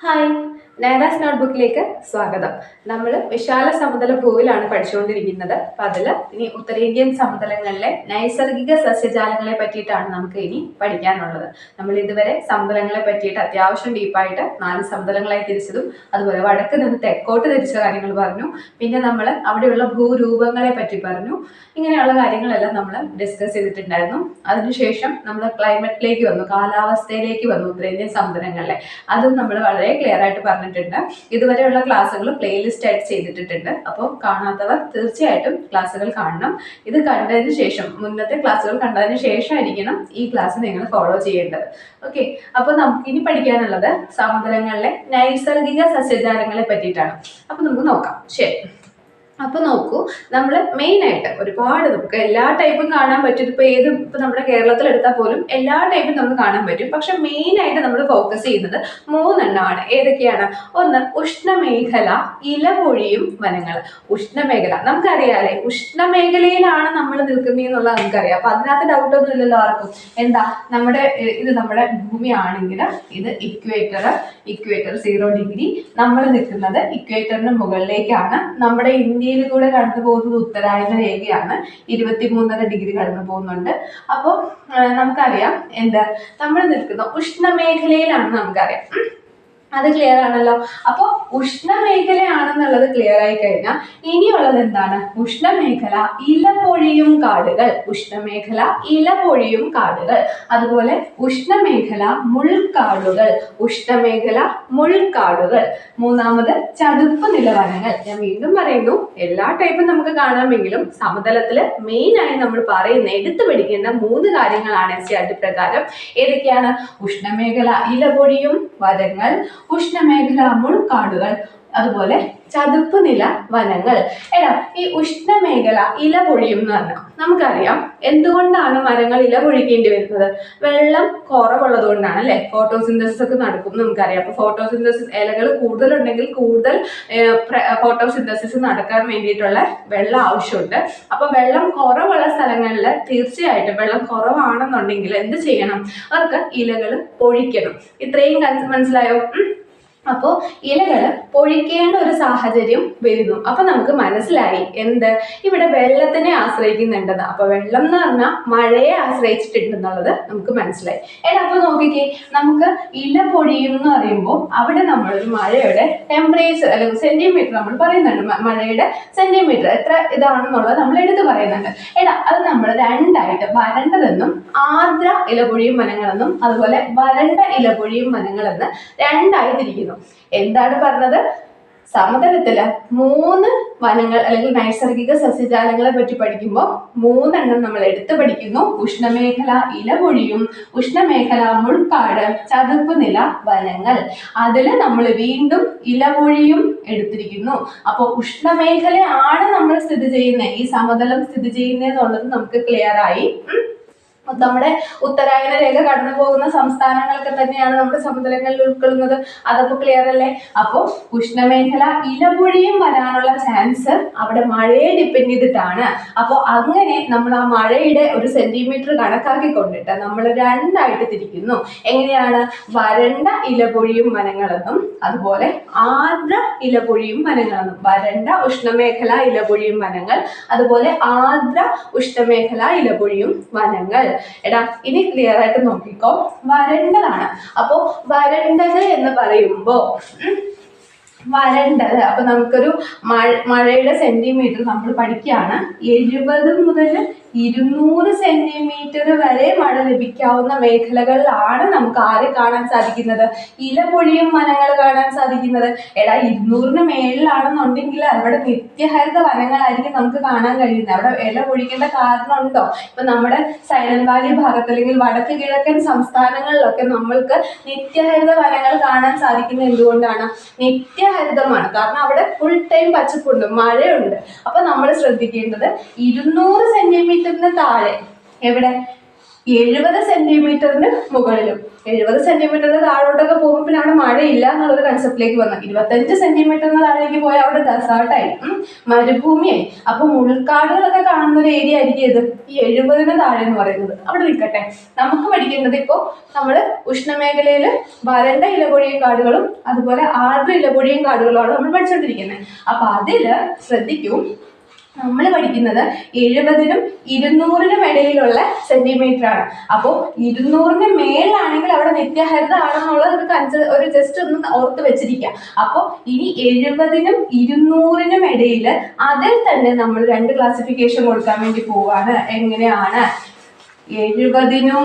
Hi, നൈറാസ് നോട്ട്ബുക്കിലേക്ക് സ്വാഗതം. നമ്മൾ വിശാല സമതല ഭൂവിലാണ് പഠിച്ചുകൊണ്ടിരിക്കുന്നത്. അപ്പം അതിൽ ഇനി ഉത്തരേന്ത്യൻ സമതലങ്ങളിലെ നൈസർഗിക സസ്യജാലങ്ങളെ പറ്റിയിട്ടാണ് നമുക്ക് ഇനി പഠിക്കാനുള്ളത്. നമ്മൾ ഇതുവരെ സമതലങ്ങളെ പറ്റിയിട്ട് അത്യാവശ്യം ഡീപ്പായിട്ട് 4 സമതലങ്ങളായി തിരിച്ചതും അതുപോലെ വടക്ക് നിന്ന് തെക്കോട്ട് തിരിച്ച കാര്യങ്ങൾ പറഞ്ഞു. പിന്നെ നമ്മൾ അവിടെയുള്ള ഭൂരൂപങ്ങളെ പറ്റി പറഞ്ഞു. ഇങ്ങനെയുള്ള കാര്യങ്ങളെല്ലാം നമ്മൾ ഡിസ്കസ് ചെയ്തിട്ടുണ്ടായിരുന്നു. അതിനുശേഷം നമ്മൾ ക്ലൈമറ്റിലേക്ക് വന്നു, കാലാവസ്ഥയിലേക്ക് വന്നു ഉത്തരേന്ത്യൻ സമതലങ്ങളിലെ. അതും നമ്മൾ വളരെ ക്ലിയർ ആയിട്ട് പറഞ്ഞിട്ടുണ്ട്. ഇതുവരെയുള്ള ക്ലാസ്സുകൾ പ്ലേലിസ്റ്റ് ആയിട്ട് ചെയ്തിട്ടുണ്ട്. അപ്പോൾ കാണാത്തവർ തീർച്ചയായിട്ടും ക്ലാസ്സുകൾ കാണണം. ഇത് കണ്ടതിന് ശേഷം, മുന്നത്തെ ക്ലാസ്സുകൾ കണ്ടതിന് ശേഷമായിരിക്കണം ഈ ക്ലാസ് നിങ്ങൾ ഫോളോ ചെയ്യേണ്ടത്. ഓക്കെ, അപ്പോൾ നമുക്ക് ഇനി പഠിക്കാനുള്ളത് സമതലങ്ങളിലെ നൈസർഗിക സസ്യജാലങ്ങളെ പറ്റിയിട്ടാണ്. അപ്പൊ നമുക്ക് നോക്കാം. ശരി, അപ്പൊ നോക്കൂ, നമ്മൾ മെയിൻ ആയിട്ട് ഒരുപാട് നമുക്ക് എല്ലാ ടൈപ്പും കാണാൻ പറ്റും. ഇപ്പൊ നമ്മുടെ കേരളത്തിൽ എടുത്താൽ പോലും എല്ലാ ടൈപ്പും നമുക്ക് കാണാൻ പറ്റും. പക്ഷെ മെയിൻ ആയിട്ട് നമ്മൾ ഫോക്കസ് ചെയ്യുന്നത് 3 എണ്ണമാണ്. ഏതൊക്കെയാണ്? ഒന്ന്, ഉഷ്ണമേഖല ഇലപൊഴിയും വനങ്ങൾ. ഉഷ്ണമേഖല നമുക്കറിയാലേ, ഉഷ്ണമേഖലയിലാണ് നമ്മൾ നിൽക്കുന്നതെന്നുള്ളത് നമുക്കറിയാം. അപ്പൊ അതിനകത്ത് ഡൗട്ട് ഒന്നും ഇല്ലല്ലോ ആർക്കും. എന്താ, ഇത് നമ്മുടെ ഭൂമിയാണെങ്കിൽ ഇത് ഇക്വേറ്റർ 0 ഡിഗ്രി. നമ്മൾ നിൽക്കുന്നത് ഇക്വേറ്ററിന് മുകളിലേക്കാണ്. നമ്മുടെ ഇന്ത്യയിൽ കൂടെ കടന്നു പോകുന്നത് ഉത്തരായന രേഖയാണ്. 23.5 ഡിഗ്രി കടന്നു പോകുന്നുണ്ട്. അപ്പോൾ നമുക്കറിയാം എന്താ, നമ്മൾ നിൽക്കുന്ന ഉഷ്ണമേഖലയിലാണ് നമുക്കറിയാം. അത് ക്ലിയർ ആണല്ലോ. അപ്പോൾ ഉഷ്ണമേഖലയാണെന്നുള്ളത് ക്ലിയർ ആയി കഴിഞ്ഞാൽ ഇനിയുള്ളത് എന്താണ്? ഉഷ്ണമേഖല ഇലപൊഴിയും കാടുകൾ. ഉഷ്ണമേഖല ഇലപൊഴിയും കാടുകൾ. അതുപോലെ ഉഷ്ണമേഖല മുൾക്കാടുകൾ. ഉഷ്ണമേഖല മുൾക്കാടുകൾ. മൂന്നാമത് ചതുപ്പ് നിലവനങ്ങൾ. ഞാൻ വീണ്ടും പറയുന്നു, എല്ലാ ടൈപ്പും നമുക്ക് കാണാമെങ്കിലും സമതലത്തിൽ മെയിൻ ആയി നമ്മൾ പറയുന്ന എടുത്തു പഠിക്കേണ്ട 3 കാര്യങ്ങളാണ് NCERT പ്രകാരം. ഏതൊക്കെയാണ്? ഉഷ്ണമേഖല ഇലപൊഴിയും വനങ്ങൾ, ഉഷ്ണമേഖല മുൾക്കാടുകൾ, അതുപോലെ ചതുപ്പ് നില വനങ്ങൾ. ഈ ഉഷ്ണമേഖല ഇല പൊഴിയും എന്ന് പറഞ്ഞാൽ നമുക്കറിയാം എന്തുകൊണ്ടാണ് മരങ്ങൾ ഇല പൊഴിക്കേണ്ടി വരുന്നത്? വെള്ളം കുറവുള്ളത് കൊണ്ടാണ് അല്ലെ. ഫോട്ടോസിന്തസിസ് ഒക്കെ നടക്കും നമുക്കറിയാം. അപ്പൊ ഫോട്ടോസിന്തസിസ്, ഇലകൾ കൂടുതലുണ്ടെങ്കിൽ കൂടുതൽ ഫോട്ടോസിന്തസിസ് നടക്കാൻ വേണ്ടിയിട്ടുള്ള വെള്ളം ആവശ്യമുണ്ട്. അപ്പൊ വെള്ളം കുറവുള്ള സ്ഥലങ്ങളിൽ തീർച്ചയായിട്ടും, വെള്ളം കുറവാണെന്നുണ്ടെങ്കിൽ എന്ത് ചെയ്യണം? അവർക്ക് ഇലകൾ പൊഴിക്കണം. ഇത്രയും മനസ്സിലായോ? അപ്പോൾ ഇലകൾ പൊഴിക്കേണ്ട ഒരു സാഹചര്യം വരുന്നു. അപ്പൊ നമുക്ക് മനസ്സിലായി എന്ത്, ഇവിടെ വെള്ളത്തിനെ ആശ്രയിക്കുന്നുണ്ടെന്ന്. അപ്പൊ വെള്ളം എന്ന് പറഞ്ഞാൽ മഴയെ ആശ്രയിച്ചിട്ടുണ്ടെന്നുള്ളത് നമുക്ക് മനസ്സിലായി. അപ്പൊ നോക്കിക്കേ, നമുക്ക് ഇല പൊഴിയും എന്ന് പറയുമ്പോൾ അവിടെ നമ്മളൊരു മഴയുടെ ടെമ്പറേച്ചർ അല്ലെങ്കിൽ സെന്റിമീറ്റർ നമ്മൾ പറയുന്നുണ്ട്. മഴയുടെ സെന്റിമീറ്റർ എത്ര ഇതാണെന്നുള്ളത് നമ്മൾ എടുത്തു പറയുന്നുണ്ട്. അത് നമ്മൾ രണ്ടായിട്ട്, വരണ്ടതെന്നും ആർദ്ര ഇലപൊഴിയും വനങ്ങളെന്നും അതുപോലെ വരണ്ട ഇലപൊഴിയും വനങ്ങളെന്ന് രണ്ടായി തിരിക്കുന്നു. എന്താണ് പറഞ്ഞത്? സമതലത്തില് 3 വനങ്ങൾ അല്ലെങ്കിൽ നൈസർഗിക സസ്യജാലങ്ങളെ പറ്റി പഠിക്കുമ്പോൾ 3 എണ്ണം നമ്മൾ എടുത്തു പഠിക്കുന്നു. ഉഷ്ണമേഖല ഇലപൊഴിയും, ഉഷ്ണമേഖല മുൾക്കാട്, ചതുപ്പ് നില വനങ്ങൾ. അതില് നമ്മൾ വീണ്ടും ഇലപൊഴിയും എടുത്തിരിക്കുന്നു. അപ്പോൾ ഉഷ്ണമേഖലയാണ് നമ്മൾ സ്ഥിതി ചെയ്യുന്നത്, ഈ സമതലം സ്ഥിതി ചെയ്യുന്നതെന്നുള്ളത് നമുക്ക് ക്ലിയർ ആയി. നമ്മുടെ ഉത്തരായന രേഖ കടന്നു പോകുന്ന സംസ്ഥാനങ്ങളൊക്കെ തന്നെയാണ് നമ്മുടെ സമതലങ്ങളിൽ ഉൾക്കൊള്ളുന്നത്. അതൊക്കെ ക്ലിയർ അല്ലേ? അപ്പോൾ ഉഷ്ണമേഖല ഇലപൊഴിയും വരാനുള്ള ചാൻസ് അവിടെ മഴയെ ഡിപ്പെൻഡ് ചെയ്തിട്ടാണ്. അപ്പോൾ അങ്ങനെ നമ്മൾ ആ മഴയുടെ ഒരു സെന്റിമീറ്റർ കണക്കാക്കിക്കൊണ്ടിട്ട് നമ്മൾ രണ്ടായിട്ട് തിരിക്കുന്നു. എങ്ങനെയാണ്? വരണ്ട ഇലപൊഴിയും വനങ്ങളെന്നും അതുപോലെ ആർദ്ര ഇലപൊഴിയും വനങ്ങളെന്നും. വരണ്ട ഉഷ്ണമേഖല ഇലപൊഴിയും വനങ്ങൾ, അതുപോലെ ആർദ്ര ഉഷ്ണമേഖല ഇലപൊഴിയും വനങ്ങൾ. ഇനി ക്ലിയർ ആയിട്ട് നോക്കിക്കോ, വരണ്ടതാണ്. അപ്പോ വരണ്ടത് എന്ന് പറയുമ്പോ വരണ്ടത്, അപ്പൊ നമുക്കൊരു മഴയുടെ സെന്റിമീറ്റർ നമ്മൾ പഠിക്കുകയാണ്. 70 മുതൽ 200 സെന്റിമീറ്റർ വരെ മഴ ലഭിക്കാവുന്ന മേഖലകളിലാണ് നമുക്ക് ആരെ കാണാൻ സാധിക്കുന്നത്? ഇലപൊഴിയും വനങ്ങൾ കാണാൻ സാധിക്കുന്നത്. 200-ന് മേളിലാണെന്നുണ്ടെങ്കിൽ അവിടെ നിത്യഹരിത വനങ്ങളായിരിക്കും നമുക്ക് കാണാൻ കഴിയുന്നത്. അവിടെ ഇല പൊഴിക്കേണ്ട കാരണമുണ്ടോ? ഇപ്പൊ നമ്മുടെ സൈലന്റ് വാലി ഭാഗത്ത് അല്ലെങ്കിൽ വടക്ക് കിഴക്കൻ സംസ്ഥാനങ്ങളിലൊക്കെ നമ്മൾക്ക് നിത്യഹരിത വനങ്ങൾ കാണാൻ സാധിക്കുന്നത് എന്തുകൊണ്ടാണ്? നിത്യഹരിതമാണ്. കാരണം അവിടെ ഫുൾ ടൈം പച്ചപ്പുണ്ട്, മഴയുണ്ട്. അപ്പൊ നമ്മൾ ശ്രദ്ധിക്കേണ്ടത് 200 സെന്റിമീറ്ററിന് താഴെ, എവിടെ 70 സെന്റിമീറ്ററിന് മുകളിലും 70 സെന്റിമീറ്ററിന് താഴോട്ടൊക്കെ പോകുമ്പോൾ പിന്നെ അവിടെ മഴയില്ല എന്നുള്ളൊരു കൺസെപ്റ്റിലേക്ക് വന്നു. 25 സെന്റിമീറ്ററിന് താഴേക്ക് പോയാൽ അവിടെ ഡെസേർട്ടായി, മരുഭൂമിയായി. അപ്പൊ മുൾക്കാടുകളൊക്കെ കാണുന്ന ഒരു ഏരിയ ആയിരിക്കും ഇത് ഈ 70 താഴെ എന്ന് പറയുന്നത്. അവിടെ നിൽക്കട്ടെ, നമുക്ക് പഠിക്കേണ്ടത് ഇപ്പോൾ നമ്മൾ ഉഷ്ണമേഖലയിൽ വരണ്ട ഇലപൊഴിയും കാടുകളും അതുപോലെ ആർദ്ര ഇലപൊഴിയും കാടുകളുമാണ് നമ്മൾ പഠിച്ചുകൊണ്ടിരിക്കുന്നത്. അപ്പൊ അതില് ശ്രദ്ധിക്കൂ, നമ്മൾ പഠിക്കുന്നത് 70-നും 200-നും ഇടയിലുള്ള സെന്റിമീറ്റർ ആണ്. അപ്പോൾ 200-ന് മേലാണെങ്കിൽ അവിടെ നിത്യഹരിത ആണെന്നുള്ള ഒരു ജസ്റ്റ് ഒന്ന് ഓർത്ത് വെച്ചിരിക്കാം. അപ്പോൾ ഇനി 70-നും 200-നും ഇടയിൽ അതിൽ തന്നെ നമ്മൾ 2 ക്ലാസിഫിക്കേഷൻ കൊടുക്കാൻ വേണ്ടി പോവാണ്. എങ്ങനെയാണ്? 70-നും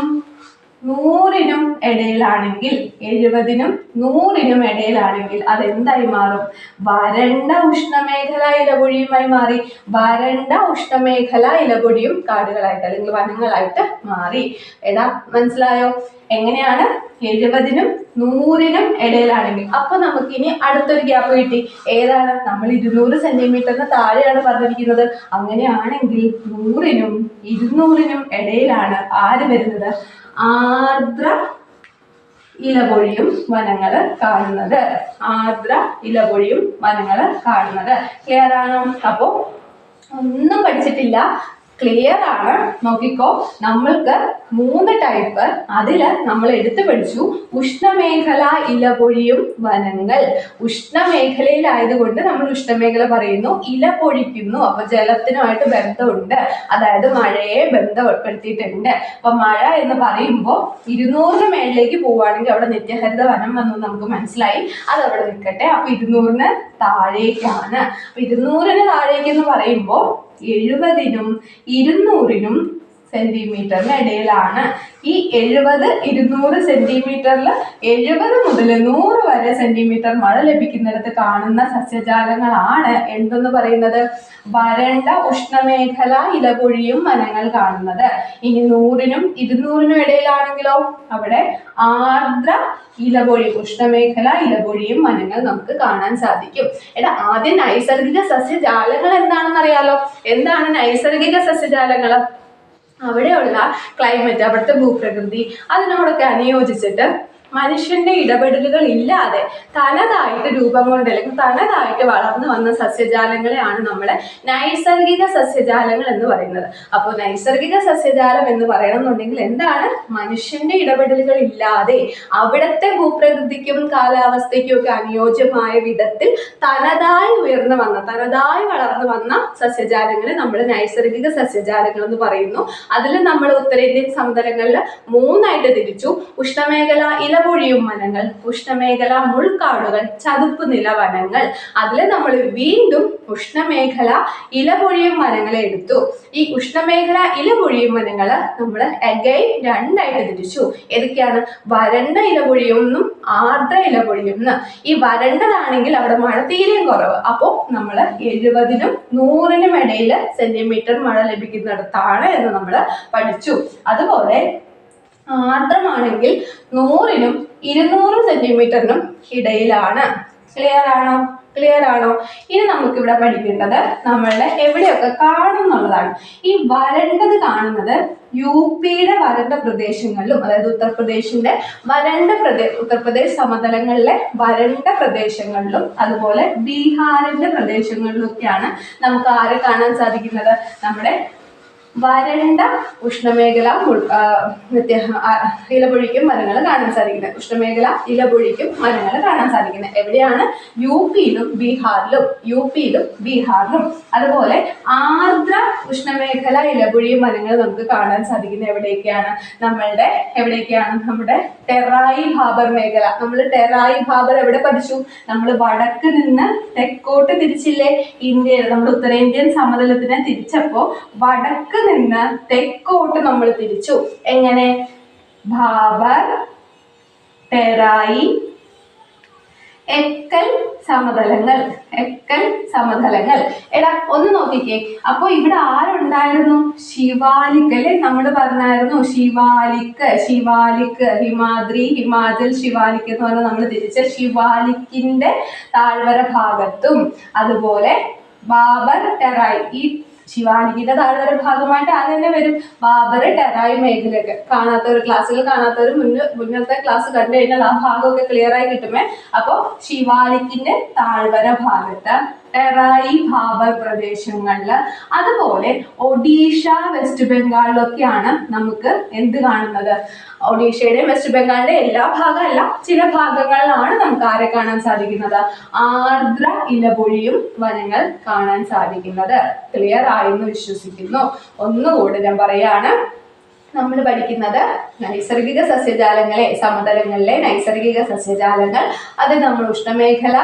100-നും ഇടയിലാണെങ്കിൽ 70-നും 100-നും ഇടയിലാണെങ്കിൽ അതെന്തായി മാറും? വരണ്ട ഉഷ്ണമേഖല ഇലപൊഴിയുമായി മാറി. വരണ്ട ഉഷ്ണമേഖല ഇലപൊഴിയും കാടുകളായിട്ട് അല്ലെങ്കിൽ വനങ്ങളായിട്ട് മാറി. മനസ്സിലായോ? എങ്ങനെയാണ്? 70-നും 100-നും ഇടയിലാണെങ്കിൽ. അപ്പൊ നമുക്കിനി അടുത്തൊരു ഗ്യാപ്പ് കിട്ടി. ഏതാണ്? നമ്മൾ 200 സെന്റിമീറ്ററിന് താഴെയാണ് പറഞ്ഞിരിക്കുന്നത്. അങ്ങനെയാണെങ്കിൽ 100-നും 200-നും ഇടയിലാണ് ആര് വരുന്നത്? ആർദ്ര ഇലപൊഴിയും വനങ്ങൾ കാണുന്നത്. ആർദ്ര ഇലപൊഴിയും വനങ്ങൾ കാണുന്നത്. ക്ലിയർ ആണോ? അപ്പോ ഒന്നും പഠിച്ചിട്ടില്ല, ക്ലിയർ ആണ്. നോക്കിക്കോ, നമ്മൾക്ക് 3 ടൈപ്പ്. അതില് നമ്മൾ എടുത്തു പഠിച്ചു ഉഷ്ണമേഖല ഇലപൊഴിയും വനങ്ങൾ. ഉഷ്ണമേഖലയിലായതുകൊണ്ട് നമ്മൾ ഉഷ്ണമേഖല പറയുന്നു, ഇല പൊഴിക്കുന്നു. അപ്പൊ ജലത്തിനുമായിട്ട് ബന്ധമുണ്ട്, അതായത് മഴയെ ബന്ധപ്പെടുത്തിയിട്ടുണ്ട്. അപ്പൊ മഴ എന്ന് പറയുമ്പോൾ 200-ന് മേളിലേക്ക് പോവുകയാണെങ്കിൽ അവിടെ നിത്യഹരിത വനം വന്നു നമുക്ക് മനസ്സിലായി. അത് അവിടെ നിൽക്കട്ടെ. അപ്പൊ 200-ന് താഴേക്കാണ്. അപ്പൊ 200-ന് താഴേക്ക് എന്ന് പറയുമ്പോൾ 70-നും 200-നും സെന്റിമീറ്ററിന് ഇടയിലാണ്. ഈ 70-200 സെന്റിമീറ്ററിൽ 70 മുതൽ 100 വരെ സെന്റിമീറ്റർ മഴ ലഭിക്കുന്നിടത്ത് കാണുന്ന സസ്യജാലങ്ങളാണ് എന്തെന്ന് പറയുന്നത്? വരണ്ട ഉഷ്ണമേഖല ഇലപൊഴിയും വനങ്ങൾ കാണുന്നത്. ഇനി 100-നും 200-നും ഇടയിലാണെങ്കിലോ അവിടെ ആർദ്ര ഇലപൊഴി ഉഷ്ണമേഖല ഇലപൊഴിയും വനങ്ങൾ നമുക്ക് കാണാൻ സാധിക്കും. ആദ്യം നൈസർഗിക സസ്യജാലങ്ങൾ എന്താണെന്ന് അറിയാലോ? എന്താണ് നൈസർഗിക സസ്യജാലങ്ങൾ? അവിടെയുള്ള ക്ലൈമറ്റ്, അവിടുത്തെ ഭൂപ്രകൃതി അതിനോടൊക്കെ അനുയോജിച്ചിട്ട് മനുഷ്യന്റെ ഇടപെടലുകൾ ഇല്ലാതെ തനതായിട്ട് രൂപം കൊണ്ട് അല്ലെങ്കിൽ തനതായിട്ട് വളർന്നു വന്ന സസ്യജാലങ്ങളെയാണ് നമ്മൾ നൈസർഗിക സസ്യജാലങ്ങൾ എന്ന് പറയുന്നത്. അപ്പോൾ നൈസർഗിക സസ്യജാലം എന്ന് പറയണമെന്നുണ്ടെങ്കിൽ എന്താണ്? മനുഷ്യന്റെ ഇടപെടലുകൾ ഇല്ലാതെ അവിടുത്തെ ഭൂപ്രകൃതിക്കും കാലാവസ്ഥയ്ക്കും ഒക്കെ അനുയോജ്യമായ വിധത്തിൽ തനതായി ഉയർന്നു വന്ന, തനതായി വളർന്നു വന്ന സസ്യജാലങ്ങളെ നമ്മൾ നൈസർഗിക സസ്യജാലങ്ങൾ എന്ന് പറയുന്നു. അതിൽ നമ്മൾ ഉത്തരേന്ത്യൻ സമതലങ്ങളിൽ 3ആയിട്ട് തിരിച്ചു. ഉഷ്ണമേഖല ഇലപൊഴിയും വനങ്ങൾ, ഉഷ്ണമേഖല മുൾക്കാടുകൾ, ചതുപ്പ് നിലവനങ്ങൾ. അതിൽ നമ്മൾ വീണ്ടും ഉഷ്ണമേഖല ഇലപൊഴിയും വനങ്ങളെ എടുത്തു. ഈ ഉഷ്ണമേഖല ഇലപൊഴിയും വനങ്ങൾ നമ്മൾ അഗൈൻ 2ആയിട്ട് തിരിച്ചു. ഏതൊക്കെയാണ്? വരണ്ട ഇലപൊഴിയൊന്നും ആർദ്ര ഇലപൊഴിയൊന്ന്. ഈ വരണ്ടതാണെങ്കിൽ അവിടെ മഴ തീരെയും കുറവ്. അപ്പോൾ നമ്മൾ 70-നും 100-നും ഇടയിൽ സെന്റിമീറ്റർ മഴ ലഭിക്കുന്നിടത്താണ് എന്ന് നമ്മൾ പഠിച്ചു. അതുപോലെ ആർദ്രമാണെങ്കിൽ 100-നും 200 സെന്റിമീറ്ററിനും ഇടയിലാണ്. ക്ലിയർ ആണോ? ക്ലിയർ ആണോ? ഇനി നമുക്കിവിടെ പഠിക്കേണ്ടത് നമ്മളുടെ എവിടെയൊക്കെ കാണുന്നുള്ളതാണ്. ഈ വരണ്ടത് കാണുന്നത് UP-യുടെ വരണ്ട പ്രദേശങ്ങളിലും, അതായത് ഉത്തർപ്രദേശിന്റെ ഉത്തർപ്രദേശ് സമതലങ്ങളിലെ വരണ്ട പ്രദേശങ്ങളിലും അതുപോലെ ബീഹാറിന്റെ പ്രദേശങ്ങളിലും ഒക്കെയാണ് നമുക്ക് ആരെ കാണാൻ സാധിക്കുന്നത്? നമ്മുടെ വരണ്ട ഉഷ്ണമേഖല ഇലപൊഴിക്കും വനങ്ങൾ കാണാൻ സാധിക്കുന്നത്. ഉഷ്ണമേഖല ഇലപൊഴിക്കും വനങ്ങൾ കാണാൻ സാധിക്കുന്നത് എവിടെയാണ്? UP-യിലും ബീഹാറിലും. അതുപോലെ ആർദ്ര ഉഷ്ണമേഖല ഇലപൊഴിയും വനങ്ങൾ നമുക്ക് കാണാൻ സാധിക്കുന്നത് എവിടെയൊക്കെയാണ്? നമ്മുടെ ടെറായി ഭാബർ മേഖല. നമ്മൾ ടെറായി ഭാബർ എവിടെ പഠിച്ചു? നമ്മൾ വടക്ക് നിന്ന് തെക്കോട്ട് തിരിച്ചില്ലേ? ഇന്ത്യയിൽ നമ്മുടെ ഉത്തരേന്ത്യൻ സമതലത്തിനെ തിരിച്ചപ്പോ വടക്ക് നിന്ന് തെക്കോട്ട് നമ്മൾ തിരിച്ചു. എങ്ങനെ? ഭാബർ, ടെറായി, എക്കൽ സമതലങ്ങൾ. ഒന്ന് നോക്കിക്കേ. അപ്പൊ ഇവിടെ ആരുണ്ടായിരുന്നു? ശിവാലിക് അല്ലെ? നമ്മൾ പറഞ്ഞായിരുന്നു ശിവാലിക്, ഹിമാദ്രി, ഹിമാചൽ, ശിവാലിക് എന്ന് പറഞ്ഞാൽ നമ്മൾ തിരിച്ച ശിവാലിക്കിന്റെ താഴ്വര ഭാഗത്തും അതുപോലെ ബാബർ, ടെറായി, ഈ ശിവാലിക്കിന്റെ താഴ്വര ഭാഗമായിട്ട് അത് തന്നെ വരും. ബാബർ ടെറായി മേഖലയൊക്കെ കാണാത്തവർ, ക്ലാസ്സുകൾ കാണാത്തവർ മുന്നത്തെ ക്ലാസ് കണ്ടു കഴിഞ്ഞാൽ ആ ഭാഗമൊക്കെ ക്ലിയർ ആയി കിട്ടുമേ. അപ്പൊ ശിവാലിക്കിന്റെ താഴ്വര ഭാഗത്ത്, ടെറായി ഭാബർ പ്രദേശങ്ങളില്, അതുപോലെ ഒഡീഷ വെസ്റ്റ് ബംഗാളിലൊക്കെയാണ് നമുക്ക് എന്ത് കാണുന്നത്? ഒഡീഷയുടെയും വെസ്റ്റ് ബംഗാളിന്റെ എല്ലാ ഭാഗമല്ല, ചില ഭാഗങ്ങളിലാണ് നമുക്ക് ആരെ കാണാൻ സാധിക്കുന്നത്? ആർദ്ര ഇലപൊഴിയും വനങ്ങൾ കാണാൻ സാധിക്കുന്നത്. ക്ലിയർ ആയെന്ന് വിശ്വസിക്കുന്നു. ഒന്നുകൂടി ഞാൻ പറയാണ്, നമ്മൾ പഠിക്കുന്നത് നൈസർഗിക സസ്യജാലങ്ങളെ, സമതലങ്ങളിലെ നൈസർഗിക സസ്യജാലങ്ങൾ, അത് നമ്മൾ ഉഷ്ണമേഖല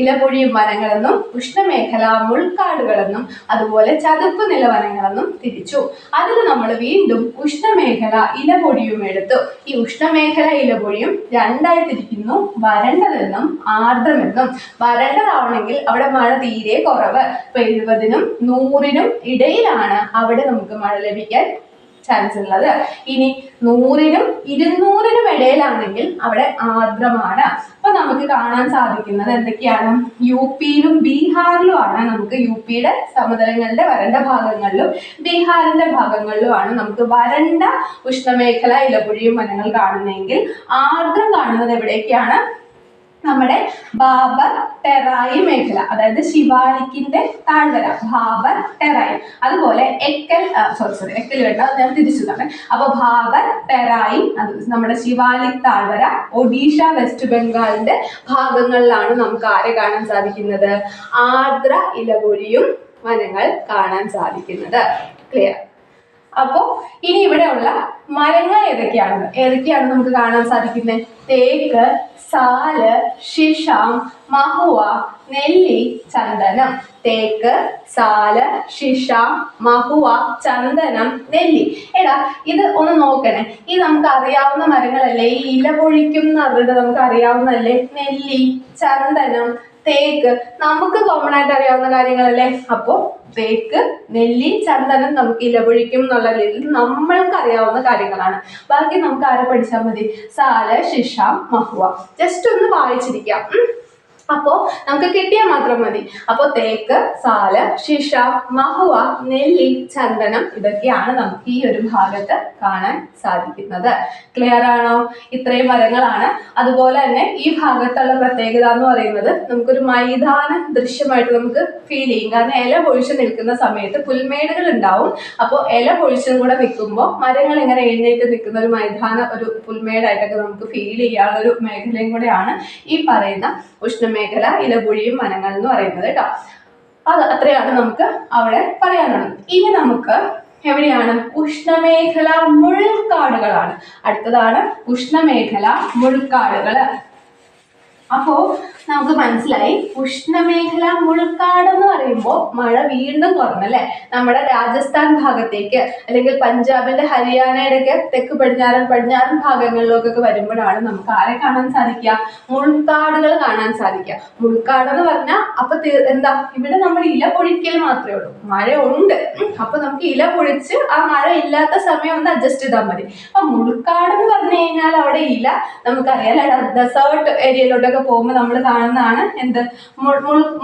ഇലപൊഴിയും വനങ്ങളെന്നും ഉഷ്ണമേഖല മുൾക്കാടുകളെന്നും അതുപോലെ ചതുപ്പ് നിലവനങ്ങളെന്നും തിരിച്ചു. അതിൽ നമ്മൾ വീണ്ടും ഉഷ്ണമേഖല ഇലപൊഴിയും എടുത്തു. ഈ ഉഷ്ണമേഖല ഇലപൊഴിയും രണ്ടായി തിരിക്കുന്നു, വരണ്ടതെന്നും ആർദ്രമെന്നും. വരണ്ടതാവണമെങ്കിൽ അവിടെ മഴ തീരെ കുറവ്, 70-നും 100-നും ഇടയിലാണ് അവിടെ നമുക്ക് മഴ ലഭിക്കാൻ ചാൻസ് ഉള്ളത്. ഇനി 100-നും 200-നും ഇടയിലാണെങ്കിൽ അവിടെ ആർദ്രമാണ്. അപ്പൊ നമുക്ക് കാണാൻ സാധിക്കുന്നത് എന്തൊക്കെയാണ്? യു പിയിലും ബീഹാറിലുമാണ് നമുക്ക്, യു പിയുടെ സമതലങ്ങളുടെ വരണ്ട ഭാഗങ്ങളിലും ബീഹാറിന്റെ ഭാഗങ്ങളിലുമാണ് നമുക്ക് വരണ്ട ഉഷ്ണമേഖല ഇലപൊഴിയും വനങ്ങൾ കാണുന്നതെങ്കിൽ ആർദ്രം കാണുന്നത് എവിടേക്കാണ്? നമ്മുടെ ബാബർ ടെറായി മേഖല, അതായത് ശിവാലിക്കിന്റെ താഴ്വര, ബാബർ ടെറായി. അതുപോലെ എക്കൽ വേണ്ട, ഞാൻ തിരിച്ചു തന്നെ. അപ്പൊ ബാബർ ടെറായി, അത് നമ്മുടെ ശിവാലിക് താഴ്വര, ഒഡീഷ വെസ്റ്റ് ബംഗാളിന്റെ ഭാഗങ്ങളിലാണ് നമുക്ക് ആരെ കാണാൻ സാധിക്കുന്നത്? ആർദ്ര ഇലപൊഴിയും വനങ്ങൾ കാണാൻ സാധിക്കുന്നത്. ക്ലിയർ? അപ്പോ ഇനി ഇവിടെയുള്ള മരങ്ങൾ ഏതൊക്കെയാണ് നമുക്ക് കാണാൻ സാധിക്കുന്നത്? തേക്ക്, സാല്, ശിശാം, മഹുവ, നെല്ലി, ചന്ദനം. തേക്ക്, സാല്, ശിശാം, മഹുവ, ചന്ദനം, നെല്ലി. എടാ ഇത് ഒന്ന് നോക്കണേ, ഇത് നമുക്ക് അറിയാവുന്ന മരങ്ങളല്ലേ? ഈ ഇല പൊഴിക്കും എന്ന് പറഞ്ഞിട്ട് നമുക്ക് അറിയാവുന്നതല്ലേ? നെല്ലി, ചന്ദനം, തേക്ക് നമുക്ക് കോമൺ ആയിട്ട് അറിയാവുന്ന കാര്യങ്ങളല്ലേ? അപ്പോ തേക്ക്, നെല്ലി, ചന്ദനം നമുക്ക് ഇലപൊഴിക്കും എന്നുള്ള രീതിയിൽ നമ്മൾക്ക് അറിയാവുന്ന കാര്യങ്ങളാണ്. ബാക്കി നമുക്ക് ആരെ പഠിച്ചാൽ മതി? സാല്, ശിശാം, മഹുവ. ജസ്റ്റ് ഒന്ന് വായിച്ചിരിക്കാം. അപ്പോ നമുക്ക് കിട്ടിയാൽ മാത്രം മതി. അപ്പോ തേക്ക്, സാല്, ശിശാം, മഹുവ, നെല്ലി, ചന്ദനം ഇതൊക്കെയാണ് നമുക്ക് ഈ ഒരു ഭാഗത്ത് കാണാൻ സാധിക്കുന്നത്. ക്ലിയർ ആണോ? ഇത്രയും മരങ്ങളാണ്. അതുപോലെ തന്നെ ഈ ഭാഗത്തുള്ള പ്രത്യേകത എന്ന് പറയുന്നത് നമുക്കൊരു മൈതാന ദൃശ്യമായിട്ട് നമുക്ക് ഫീൽ ചെയ്യും. കാരണം ഇല പൊഴിച്ച് നിൽക്കുന്ന സമയത്ത് പുൽമേടുകൾ ഉണ്ടാവും. അപ്പോൾ ഇല പൊഴിച്ചും കൂടെ നിൽക്കുമ്പോൾ മരങ്ങൾ ഇങ്ങനെ എഴുന്നേറ്റ് നിൽക്കുന്ന ഒരു മൈതാന, ഒരു പുൽമേടായിട്ടൊക്കെ നമുക്ക് ഫീൽ ചെയ്യാനുള്ള ഒരു മേഖലയും കൂടെയാണ് ഈ പറയുന്ന ഉഷ്ണമേഖല ഇലപൊഴിയും വനങ്ങൾ എന്ന് പറയുന്നത് കേട്ടോ. അത് അത്രയാണ് നമുക്ക് അവിടെ പറയാനുള്ളത്. ഇനി നമുക്ക് എവിടെയാണ്? ഉഷ്ണമേഖല മുൾക്കാടുകളാണ്. അടുത്തതാണ് ഉഷ്ണമേഖല മുൾക്കാടുകൾ. അപ്പോ നമുക്ക് മനസ്സിലായി, ഉഷ്ണമേഖല മുൾക്കാട് എന്ന് പറയുമ്പോൾ മഴ വീണ്ടും കുറഞ്ഞല്ലേ? നമ്മുടെ രാജസ്ഥാൻ ഭാഗത്തേക്ക് അല്ലെങ്കിൽ പഞ്ചാബിന്റെ ഹരിയാനയുടെ ഒക്കെ തെക്ക് പടിഞ്ഞാറൻ ഭാഗങ്ങളിലേക്കൊക്കെ വരുമ്പോഴാണ് നമുക്ക് ആരെ കാണാൻ സാധിക്കുക? മുൾക്കാടുകൾ കാണാൻ സാധിക്കുക. മുൾക്കാട് എന്ന് പറഞ്ഞാൽ അപ്പൊ എന്താ, ഇവിടെ നമ്മൾ ഇല പൊഴിക്കൽ മാത്രമേ ഉള്ളൂ. മഴ ഉണ്ട്, അപ്പൊ നമുക്ക് ഇല പൊഴിച്ച് ആ മഴ ഇല്ലാത്ത സമയം ഒന്ന് അഡ്ജസ്റ്റ് ചെയ്താൽ മതി. അപ്പൊ മുൾക്കാട് എന്ന് പറഞ്ഞു കഴിഞ്ഞാൽ അവിടെ ഇല നമുക്കറിയാം, ഡെസേർട്ട് ഏരിയയിലോട്ടൊക്കെ പോകുമ്പോൾ നമ്മൾ കാണുന്നതാണ് എന്ത്?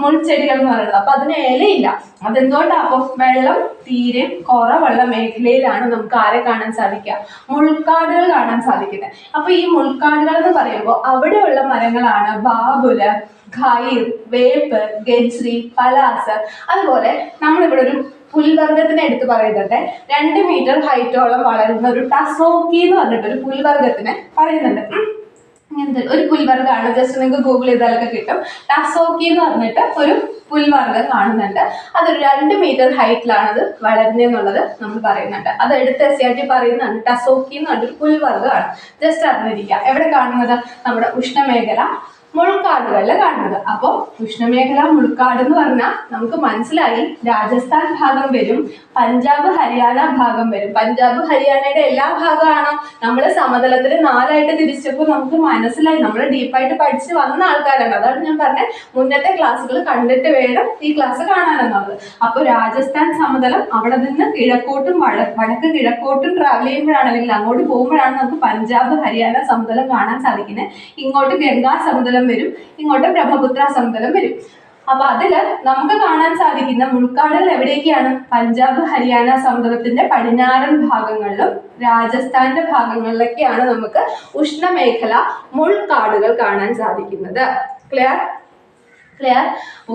മുൾച്ചെടികൾ എന്ന് പറയുന്നത്. അപ്പൊ അതിന് ഇലയില്ല. അതെന്തുകൊണ്ടാണ്? അപ്പൊ വെള്ളം തീരെ കുറവുള്ള മേഖലയിലാണ് നമുക്ക് ആരെ കാണാൻ സാധിക്കുക? മുൾക്കാടുകൾ കാണാൻ സാധിക്കുന്നത്. അപ്പൊ ഈ മുൾക്കാടുകൾ എന്ന് പറയുമ്പോൾ അവിടെയുള്ള മരങ്ങളാണ് ബാബുല്, ഖൈർ, വേപ്പ്, ഗജ്രി, പലാസ്. അതുപോലെ നമ്മളിവിടെ ഒരു പുൽവർഗത്തിനെ എടുത്ത് പറയുന്നുണ്ട്. 2 മീറ്റർ ഹൈറ്റോളം വളരുന്ന ഒരു ടസോക്കി എന്ന് പറഞ്ഞിട്ട് ഒരു പുൽവർഗത്തിനെ പറയുന്നുണ്ട്. ഇങ്ങനത്തെ ഒരു പുൽവർഗ്ഗമാണ്. ജസ്റ്റ് നിങ്ങൾക്ക് ഗൂഗിൾ ചെയ്താലൊക്കെ കിട്ടും. ടസോക്കി എന്ന് പറഞ്ഞിട്ട് ഒരു പുൽവർഗ്ഗം കാണുന്നുണ്ട്. അതൊരു 2 മീറ്റർ ഹൈറ്റിലാണ് അത് വളരുന്നതെന്നുള്ളത് നമ്മൾ പറയുന്നുണ്ട്. അത് എടുത്ത് SCRT പറയുന്നതാണ്. ടസോക്കി എന്ന് പറഞ്ഞൊരു പുൽവർഗ്ഗമാണ്. ജസ്റ്റ് അറിഞ്ഞിരിക്കുക. എവിടെ കാണുന്നത്? നമ്മുടെ ഉഷ്ണമേഖല മുൾക്കാടുകളിൽ കാണുന്നത്. അപ്പോൾ ഉഷ്ണമേഖല മുൾക്കാട് എന്ന് പറഞ്ഞാൽ നമുക്ക് മനസ്സിലായി രാജസ്ഥാൻ ഭാഗം വരും, പഞ്ചാബ് ഹരിയാന ഭാഗം വരും. പഞ്ചാബ് ഹരിയാനയുടെ എല്ലാ ഭാഗമാണോ? നമ്മൾ സമതലത്തിൽ 4ആയിട്ട് തിരിച്ചപ്പോൾ നമുക്ക് മനസ്സിലായി. നമ്മൾ ഡീപ്പായിട്ട് പഠിച്ച് വന്ന ആൾക്കാരാണ്. അതാണ് ഞാൻ പറഞ്ഞത്, മുന്നത്തെ ക്ലാസ്സുകൾ കണ്ടിട്ട് വേണം ഈ ക്ലാസ് കാണാനെന്നുള്ളത്. അപ്പോൾ രാജസ്ഥാൻ സമതലം, അവിടെ നിന്ന് കിഴക്കോട്ടും വടക്ക് കിഴക്കോട്ടും ട്രാവൽ ചെയ്യുമ്പോഴാണ്, അല്ലെങ്കിൽ അങ്ങോട്ട് പോകുമ്പോഴാണ് നമുക്ക് പഞ്ചാബ് ഹരിയാന സമതലം കാണാൻ സാധിക്കുന്നത്. ഇങ്ങോട്ട് ഗംഗാ സമതലം വരും, ഇങ്ങോട്ട് ബ്രഹ്മപുത്ര സമതലം വരും. അപ്പൊ അതില് നമുക്ക് കാണാൻ സാധിക്കുന്ന മുൾക്കാടുകൾ എവിടേക്കാണ്? പഞ്ചാബ് ഹരിയാന സമതലത്തിന്റെ പടിഞ്ഞാറൻ ഭാഗങ്ങളിലും രാജസ്ഥാന്റെ ഭാഗങ്ങളിലൊക്കെയാണ് നമുക്ക് ഉഷ്ണമേഖല മുൾക്കാടുകൾ കാണാൻ സാധിക്കുന്നത്. ക്ലിയർ?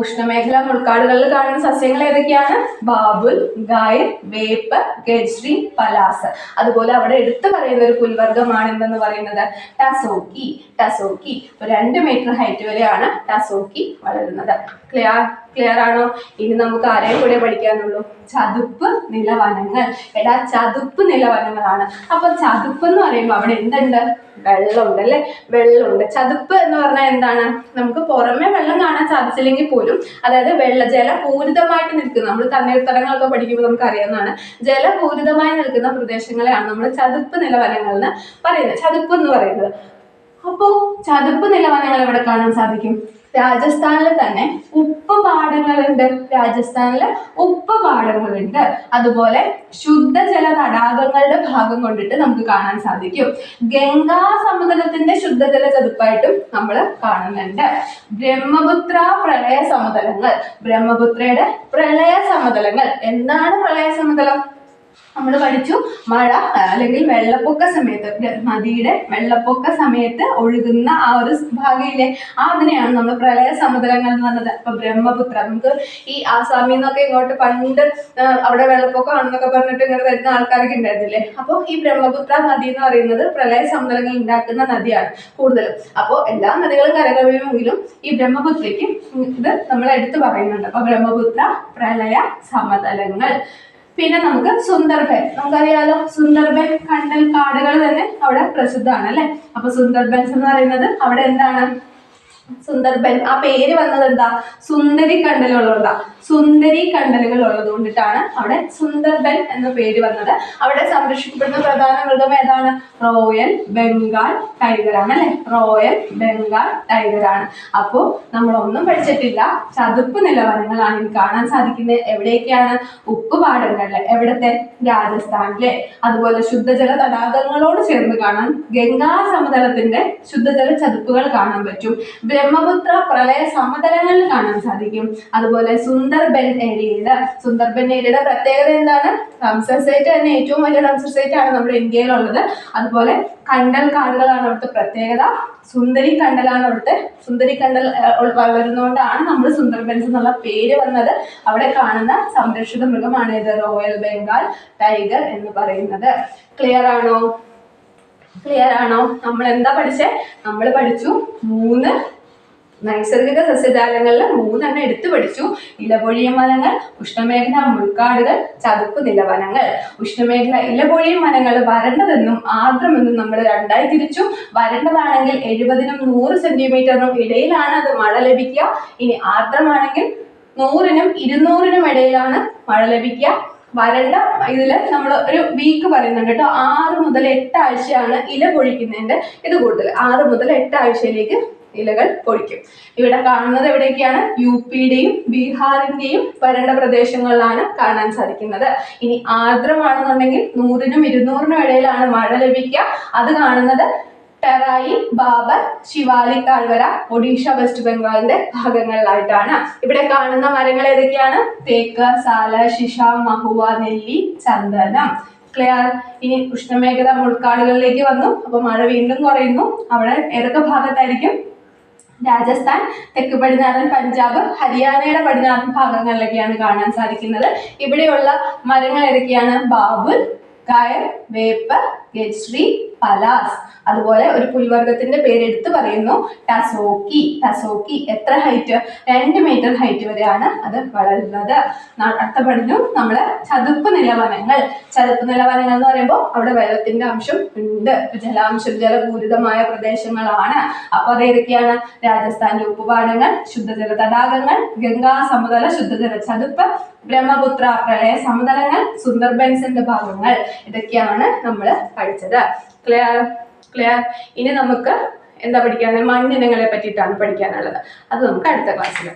ഉഷ്ണമേഖല മുൾക്കാടുകളിൽ കാണുന്ന സസ്യങ്ങൾ ഏതൊക്കെയാണ്? ബാബുൽ, ഗൈർ, വേപ്പ്, ഗജ്രി, പലാസ്. അതുപോലെ അവിടെ എടുത്തു പറയുന്ന ഒരു പുൽവർഗമാണ് എന്തെന്ന് പറയുന്നത്? ടസോക്കി. 2 മീറ്റർ ഹൈറ്റ് വരെയാണ് ടസോക്കി വളരുന്നത്. ക്ലിയർ ആണോ? ഇനി നമുക്ക് ആരെയും കൂടെ പഠിക്കാനുള്ളൂ? ചതുപ്പ് നിലവനങ്ങൾ. ചതുപ്പ് നിലവനങ്ങളാണ്. അപ്പൊ ചതുപ്പ് എന്ന് പറയുമ്പോൾ അവിടെ എന്തുണ്ട്? വെള്ളമുണ്ട് അല്ലെ? വെള്ളമുണ്ട്. ചതുപ്പ് എന്ന് പറഞ്ഞാൽ എന്താണ്? നമുക്ക് പുറമെ വെള്ളം കാണാൻ സാധിച്ചില്ലെങ്കിൽ പോലും, അതായത് ജലപൂരിതമായിട്ട് നിൽക്കുന്ന, നമ്മൾ തണ്ണീർത്തടങ്ങളൊക്കെ പഠിക്കുമ്പോൾ നമുക്ക് അറിയാവുന്നതാണ്, ജലപൂരിതമായി നിൽക്കുന്ന പ്രദേശങ്ങളെയാണ് നമ്മൾ ചതുപ്പ് നിലവനങ്ങൾ എന്ന് പറയുന്നത്. ചതുപ്പ് എന്ന് പറയുന്നത്. അപ്പോ ചതുപ്പ് നിലവനങ്ങൾ എവിടെ കാണാൻ സാധിക്കും? രാജസ്ഥാനിൽ തന്നെ ഉപ്പ് പാടങ്ങളുണ്ട്. അതുപോലെ ശുദ്ധജല തടാകങ്ങളുടെ ഭാഗം കൊണ്ടിട്ട് നമുക്ക് കാണാൻ സാധിക്കും. ഗംഗാ സമതലത്തിന്റെ ശുദ്ധജല ചതുപ്പായിട്ടും നമ്മൾ കാണുന്നുണ്ട്. ബ്രഹ്മപുത്ര പ്രളയ സമതലങ്ങൾ. ബ്രഹ്മപുത്രയുടെ പ്രളയ സമതലങ്ങൾ. എന്താണ് പ്രളയ സമതലം? നമ്മൾ പഠിച്ചു, മഴ അല്ലെങ്കിൽ വെള്ളപ്പൊക്ക സമയത്ത്, നദിയുടെ വെള്ളപ്പൊക്ക സമയത്ത് ഒഴുകുന്ന ആ ഒരു ഭാഗയിലെ അതിനെയാണ് നമ്മൾ പ്രളയ സമതലങ്ങൾ എന്ന് പറഞ്ഞത്. അപ്പൊ ബ്രഹ്മപുത്ര, നമുക്ക് ഈ ആസാമിൽ നിന്നൊക്കെ ഇങ്ങോട്ട് പണ്ട് അവിടെ വെള്ളപ്പൊക്കമാണെന്നൊക്കെ പറഞ്ഞിട്ട് ഇങ്ങനെ വരുന്ന ആൾക്കാരൊക്കെ ഉണ്ടായിരുന്നില്ലേ? അപ്പോൾ ഈ ബ്രഹ്മപുത്ര നദി എന്ന് പറയുന്നത് പ്രളയ സമതലങ്ങൾ ഉണ്ടാക്കുന്ന നദിയാണ് കൂടുതലും. അപ്പോൾ എല്ലാ നദികളും കരകവിയുമെങ്കിലും ഈ ബ്രഹ്മപുത്രയ്ക്ക് ഇത് നമ്മൾ എടുത്തു പറയുന്നുണ്ട്. അപ്പൊ ബ്രഹ്മപുത്ര പ്രളയ സമതലങ്ങൾ. പിന്നെ നമുക്ക് സുന്ദർബൻ, നമുക്കറിയാലോ സുന്ദർബൻ കണ്ടൽ കാടുകൾ തന്നെ അവിടെ പ്രസിദ്ധമാണ് അല്ലെ? അപ്പൊ സുന്ദർബൻസ് എന്ന് പറയുന്നത് അവിടെ എന്താണ്? സുന്ദർബൻ ആ പേര് വന്നത് എന്താ? സുന്ദരി കണ്ടലുകൾ ഉള്ളത് കൊണ്ടിട്ടാണ് അവിടെ സുന്ദർബൻ എന്ന പേര് വന്നത്. അവിടെ സംരക്ഷിക്കപ്പെടുന്ന പ്രധാന മൃഗം ഏതാണ്? റോയൽ ബംഗാൾ ടൈഗർ ആണ് അല്ലെ? റോയൽ ബംഗാൾ ടൈഗർ ആണ്. അപ്പോ നമ്മൾ ഒന്നും പഠിച്ചിട്ടില്ല. ചതുപ്പ് നിലവനങ്ങളാണ് ഇനി കാണാൻ സാധിക്കുന്നത്. എവിടെയൊക്കെയാണ്? ഉപ്പ് പാടങ്ങളില്. എവിടത്തെ? രാജസ്ഥാനിലെ. അതുപോലെ ശുദ്ധജല തടാകങ്ങളോട് ചേർന്ന് കാണാൻ ഗംഗാ സമതലത്തിന്റെ ശുദ്ധജല ചതുപ്പുകൾ കാണാൻ പറ്റും. ബ്രഹ്മപുത്ര പ്രളയ സമതലങ്ങളിൽ കാണാൻ സാധിക്കും. അതുപോലെ സുന്ദർബൻ ഏരിയയുടെ പ്രത്യേകത എന്താണ്? റാംസർ സൈറ്റ് തന്നെ ഏറ്റവും വലിയ റാംസർ സൈറ്റ് ആണ് നമ്മുടെ ഇന്ത്യയിലുള്ളത്. അതുപോലെ കണ്ടൽ കാടുകളാണ് അവിടുത്തെ പ്രത്യേകത. സുന്ദരി കണ്ടൽ വളരുന്നതുകൊണ്ടാണ് നമ്മൾ സുന്ദർബൻസ് എന്നുള്ള പേര് വന്നത്. അവിടെ കാണുന്ന സംരക്ഷിത മൃഗമാണ് ഇത് റോയൽ ബംഗാൾ ടൈഗർ എന്ന് പറയുന്നത്. ക്ലിയർ ആണോ? നമ്മൾ എന്താ പഠിച്ചേ? നമ്മൾ പഠിച്ചു 3 നൈസർഗിക സസ്യജാലങ്ങളിൽ 3 എടുത്തു പഠിച്ചു. ഇലപൊഴിയും വനങ്ങൾ, ഉഷ്ണമേഖല മുൾക്കാടുകൾ, ചതുപ്പ് നിലവനങ്ങൾ. ഉഷ്ണമേഖല ഇലപൊഴിയും വനങ്ങൾ വരണ്ടതെന്നും ആർദ്രമെന്നും നമ്മൾ 2ആയി തിരിച്ചു. വരണ്ടതാണെങ്കിൽ 70-നും 100 സെന്റിമീറ്ററിനും ഇടയിലാണ് അത് മഴ ലഭിക്കുക. ഇനി ആർദ്രമാണെങ്കിൽ 100-നും 200-നും ഇടയിലാണ് മഴ ലഭിക്കുക. വരണ്ട ഇതില് നമ്മൾ ഒരു വീക്ക് പറയുന്നുണ്ട് കേട്ടോ. 6 മുതൽ 8 ആഴ്ചയാണ് ഇല പൊഴിക്കുന്നതിന്റെ ഇത് കൂടുതൽ. 6 മുതൽ 8 ആഴ്ചയിലേക്ക് ഇലകൾ പൊഴിക്കും. ഇവിടെ കാണുന്നത് എവിടേക്കാണ്? UP-യുടെയും ബീഹാറിന്റെയും വരണ്ട പ്രദേശങ്ങളിലാണ് കാണാൻ സാധിക്കുന്നത്. ഇനി ആർദ്രമാണെന്നുണ്ടെങ്കിൽ 100-നും 200-നും ഇടയിലാണ് മഴ ലഭിക്കുക. അത് കാണുന്നത് ടെറായി, ബാബർ, ശിവാലി താഴ്വര, ഒഡീഷ, വെസ്റ്റ് ബംഗാളിന്റെ ഭാഗങ്ങളിലായിട്ടാണ്. ഇവിടെ കാണുന്ന മരങ്ങൾ ഏതൊക്കെയാണ്? തേക്ക്, സാല, ശിഷ, മഹുവ, നെല്ലി, ചന്ദനം. ക്ലിയർ? ഇനി ഉഷ്ണമേഖല മുൾക്കാടുകളിലേക്ക് വന്നു. അപ്പൊ മഴ വീണ്ടും കുറയുന്നു. അവിടെ ഏതൊക്കെ ഭാഗത്തായിരിക്കും? രാജസ്ഥാൻ, തെക്ക് പടിഞ്ഞാറൻ പഞ്ചാബ്, ഹരിയാനയുടെ പടിഞ്ഞാറൻ ഭാഗങ്ങളിലൊക്കെയാണ് കാണാൻ സാധിക്കുന്നത്. ഇവിടെയുള്ള മരങ്ങൾ ഏതൊക്കെയാണ്? ബാബുൽ, ഗൈർ, വേപ്പ്, ഗജ്രി, പലാസ്. അതുപോലെ ഒരു പുൽവർഗത്തിന്റെ പേര് എടുത്തു പറയുന്നു, ടസോക്കി. എത്ര ഹൈറ്റ്? 2 മീറ്റർ ഹൈറ്റ് വരെയാണ് അത് വളരുന്നത്. അടുത്ത പഠിച്ചു നമ്മള് ചതുപ്പ് നിലവനങ്ങൾ എന്ന് പറയുമ്പോൾ അവിടെ വെള്ളത്തിന്റെ അംശം ഉണ്ട്. ജലപൂരിതമായ പ്രദേശങ്ങളാണ്. അപ്പൊ അതേതൊക്കെയാണ്? രാജസ്ഥാനിലെ ഉപ്പുപാടങ്ങൾ, ശുദ്ധജല തടാകങ്ങൾ, ഗംഗാ സമതല ശുദ്ധജല ചതുപ്പ്, ബ്രഹ്മപുത്ര പ്രളയ സമതലങ്ങൾ, സുന്ദർബൻസിന്റെ ഭാഗങ്ങൾ. ഇതൊക്കെയാണ് നമ്മൾ പഠിച്ചത്. ക്ലിയർ? ഇനി നമുക്ക് എന്താ പഠിക്കാനുള്ളത്? മണ്ണിനങ്ങളെ പറ്റിയിട്ടാണ് പഠിക്കാനുള്ളത്. അത് നമുക്ക് അടുത്ത ക്ലാസ്സിൽ